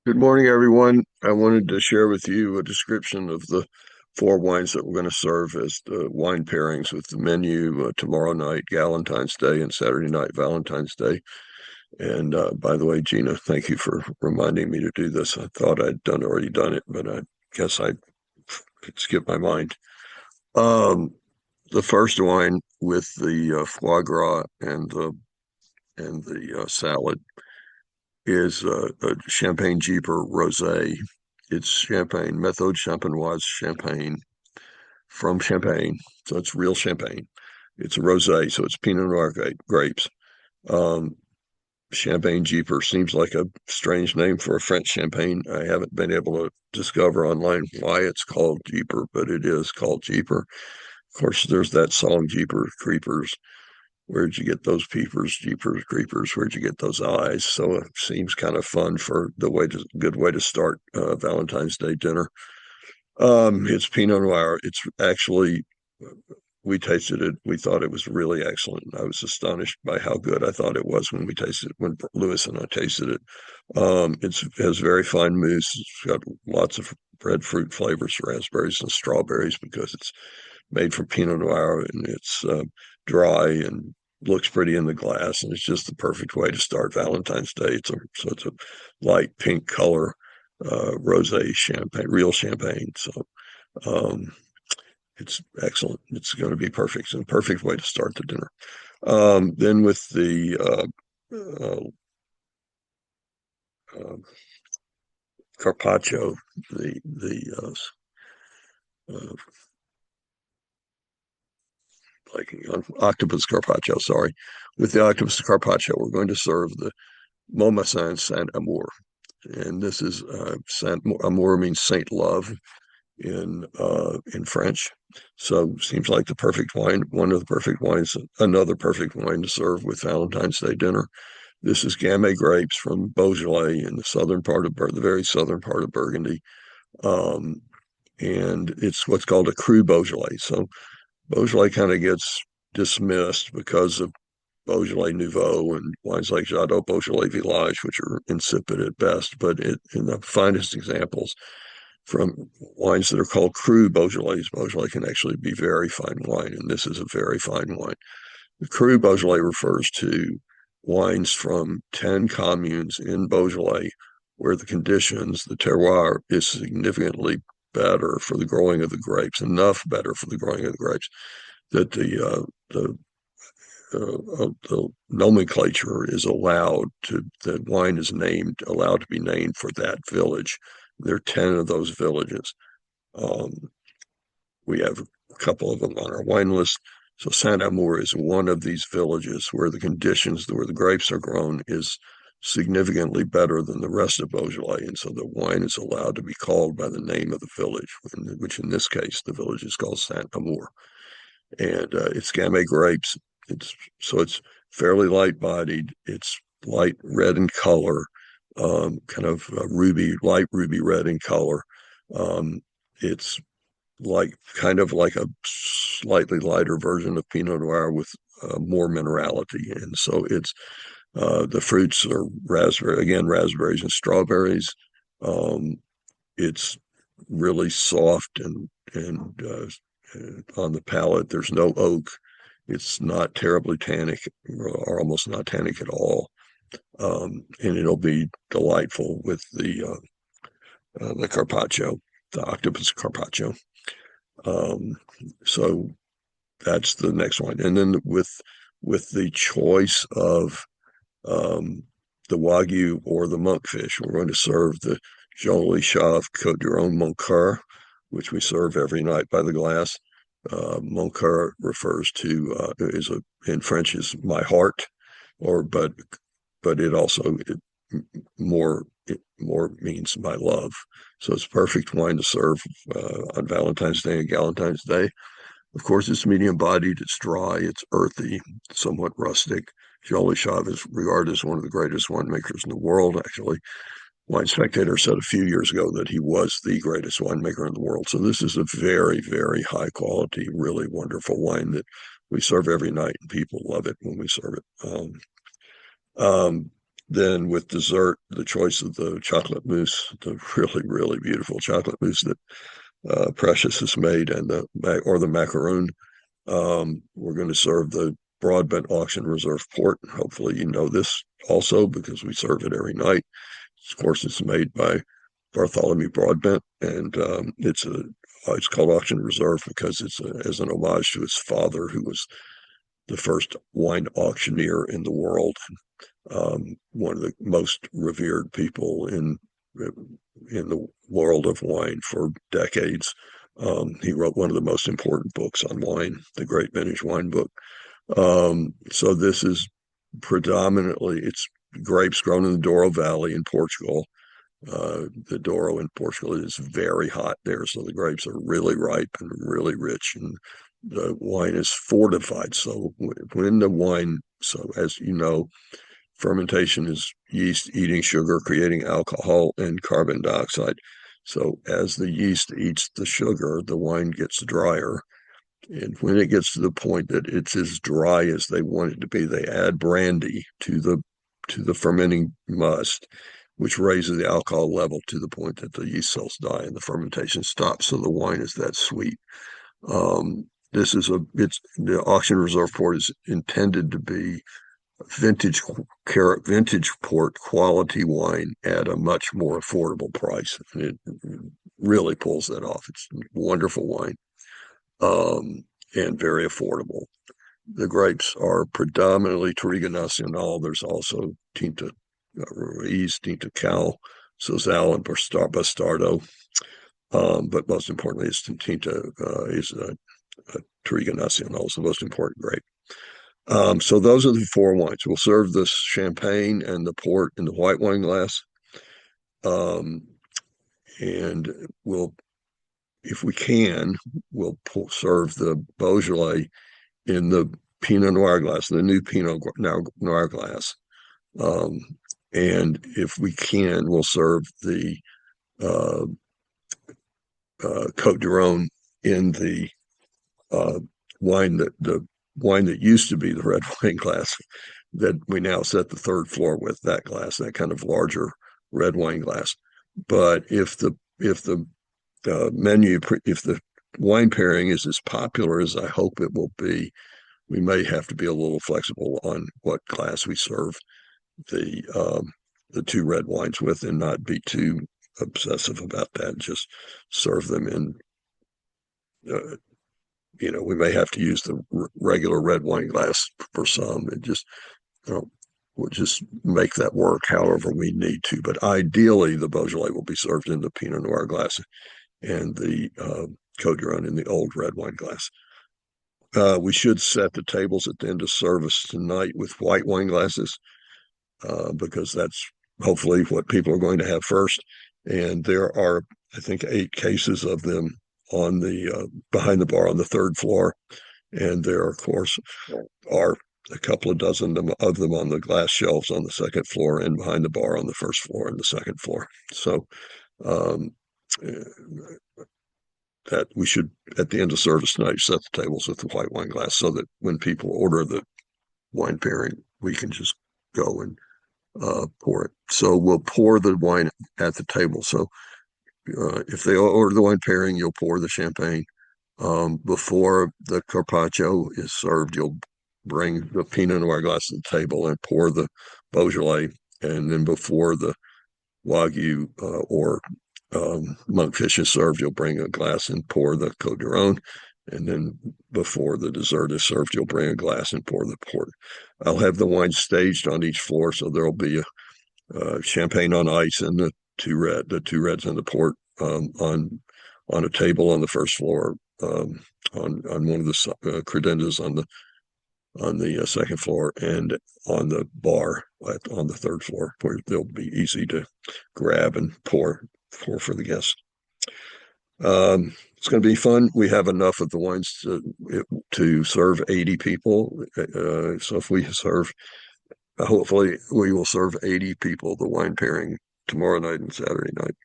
Good morning, everyone. I wanted to share with you a description of the four wines that we're going to serve as the wine pairings with the menu tomorrow night, Galentine's Day, and Saturday night, Valentine's Day. And by the way, Gina, thank you for reminding me to do this. I thought I'd already done it, but I guess I skipped my mind. Um, the first wine with the foie gras and the salad is a Champagne Jeeper Rosé. It's Champagne, Methode Champenoise Champagne from Champagne. So it's real champagne. It's a rosé, so it's Pinot Noir grapes. Um, Champagne Jeeper seems like a strange name for a French champagne. I haven't been able to discover online why it's called Jeeper, but it is called Jeeper. Of course, there's that song Jeepers Creepers. Where'd you get those peepers, jeepers, creepers? Where'd you get those eyes? So it seems kind of fun for good way to start Valentine's Day dinner. It's Pinot Noir. It's actually, we tasted it. We thought it was really excellent. I was astonished by how good I thought it was when we tasted it, when Lewis and I tasted it. It has very fine mousse. It's got lots of red fruit flavors, raspberries and strawberries, because it's made from Pinot Noir, and it's dry and looks pretty in the glass, and it's just the perfect way to start Valentine's Day. It's a light pink color, rosé champagne, real champagne. So um, it's excellent. It's going to be perfect. It's a perfect way to start the dinner. Then with the uh, uh, carpaccio, the like octopus carpaccio. Sorry, with the octopus carpaccio, we're going to serve the Montmarsan Saint-Amour, and this is Saint-Amour means Saint Love in French. So seems like the perfect wine, one of the perfect wines, another perfect wine to serve with Valentine's Day dinner. This is Gamay grapes from Beaujolais in the southern part of the very southern part of Burgundy, um, and it's what's called a cru Beaujolais. So Beaujolais kind of gets dismissed because of Beaujolais Nouveau and wines like Jadot Beaujolais Village, which are insipid at best. But in the finest examples from wines that are called cru Beaujolais, Beaujolais can actually be very fine wine, and this is a very fine wine. The cru Beaujolais refers to wines from 10 communes in Beaujolais where the conditions, the terroir, is significantly better for the growing of the grapes, enough better for the growing of the grapes that the nomenclature is allowed to, that wine is allowed to be named for that village. There are 10 of those villages. Um, we have a couple of them on our wine list. So Saint-Amour is one of these villages where the conditions where the grapes are grown is significantly better than the rest of Beaujolais. And so the wine is allowed to be called by the name of the village, which in this case, the village is called Saint-Amour. And it's Gamay grapes. It's fairly light bodied. It's light red in color, kind of light ruby red in color. It's like kind of like a slightly lighter version of Pinot Noir with more minerality. And so it's the fruits are raspberries and strawberries. Um, it's really soft and on the palate. There's no oak. It's not terribly tannic or almost not tannic at all. And it'll be delightful with the carpaccio, the octopus carpaccio. Um, so that's the next one. And then with the choice of um, the Wagyu or the monkfish, we're going to serve the Joli Chav Côte du Rhone Moncoeur, which we serve every night by the glass. Moncoeur refers to in French is my heart, or but it also it more means my love. So it's perfect wine to serve on Valentine's Day and Galentine's Day. Of course, it's medium bodied, it's dry, it's earthy, somewhat rustic. Jolly Chav is regarded as one of the greatest winemakers in the world. Actually, Wine Spectator said a few years ago that he was the greatest winemaker in the world. So this is a very, very high quality, really wonderful wine that we serve every night, and people love it when we serve it. Um, Then with dessert, the choice of the chocolate mousse, the really, really beautiful chocolate mousse that Precious has made, and the macaroon. We're going to serve the Broadbent Auction Reserve Port. Hopefully, you know this also because we serve it every night. Of course, it's made by Bartholomew Broadbent, and it's called Auction Reserve because as an homage to his father, who was the first wine auctioneer in the world, one of the most revered people in the world of wine for decades. He wrote one of the most important books on wine, the Great Vintage Wine Book. So this is predominantly it's grapes grown in the Douro Valley in Portugal. The Douro in Portugal is very hot there, so the grapes are really ripe and really rich, and the wine is fortified. So when the wine, so as you know, fermentation is yeast eating sugar, creating alcohol and carbon dioxide. So as the yeast eats the sugar, the wine gets drier. And when it gets to the point that it's as dry as they want it to be, they add brandy to the fermenting must, which raises the alcohol level to the point that the yeast cells die and the fermentation stops. So the wine is that sweet. It's the auction reserve port is intended to be vintage vintage port quality wine at a much more affordable price. And it really pulls that off. It's wonderful wine, and very affordable. The grapes are predominantly Touriga Nacional. There's also Tinta Ruiz, Tinta Cal, Sozal, and Bastardo. But most importantly, it's Tinta is Touriga Nacional is the most important grape. So those are the four wines. We'll serve the champagne and the port in the white wine glass. Um, and if we can, serve the Beaujolais in the Pinot Noir glass, the new Pinot Noir glass. Um, and if we can, we'll serve the uh, Cote du Rhone in uh, the wine that used to be the red wine glass that we now set the third floor with, that glass, that kind of larger red wine glass. But if the if the wine pairing is as popular as I hope it will be, we may have to be a little flexible on what glass we serve the two red wines with, and not be too obsessive about that. Just serve them in. We may have to use the regular red wine glass for some, and just we'll just make that work however we need to. But ideally, the Beaujolais will be served in the Pinot Noir glass and the Cote du Rhone in the old red wine glass. We should set the tables at the end of service tonight with white wine glasses, because that's hopefully what people are going to have first. And there are, I think, 8 cases of them on the behind the bar on the third floor. And there, of course, are a couple of dozen of them on the glass shelves on the second floor and behind the bar on the first floor and the second floor. So um, that we should, at the end of service tonight, set the tables with the white wine glass so that when people order the wine pairing, we can just go and pour it. So we'll pour the wine at the table. So if they order the wine pairing, you'll pour the champagne. Before the carpaccio is served, you'll bring the Pinot Noir glass to the table and pour the Beaujolais. And then before the Wagyu or monkfish is served, you'll bring a glass and pour the Cote du Rhone. And then before the dessert is served, you'll bring a glass and pour the port. I'll have the wine staged on each floor, so there'll be a champagne on ice and the two reds and the port on a table on the first floor, on one of the credendas on the second floor, and on the bar on the third floor, where they'll be easy to grab and pour for the guests. It's going to be fun. We have enough of the wines to serve 80 people. So if we serve, hopefully we will serve 80 people the wine pairing tomorrow night and Saturday night.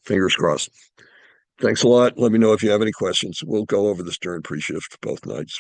Fingers crossed. Thanks a lot. Let me know if you have any questions. We'll go over this during pre-shift both nights.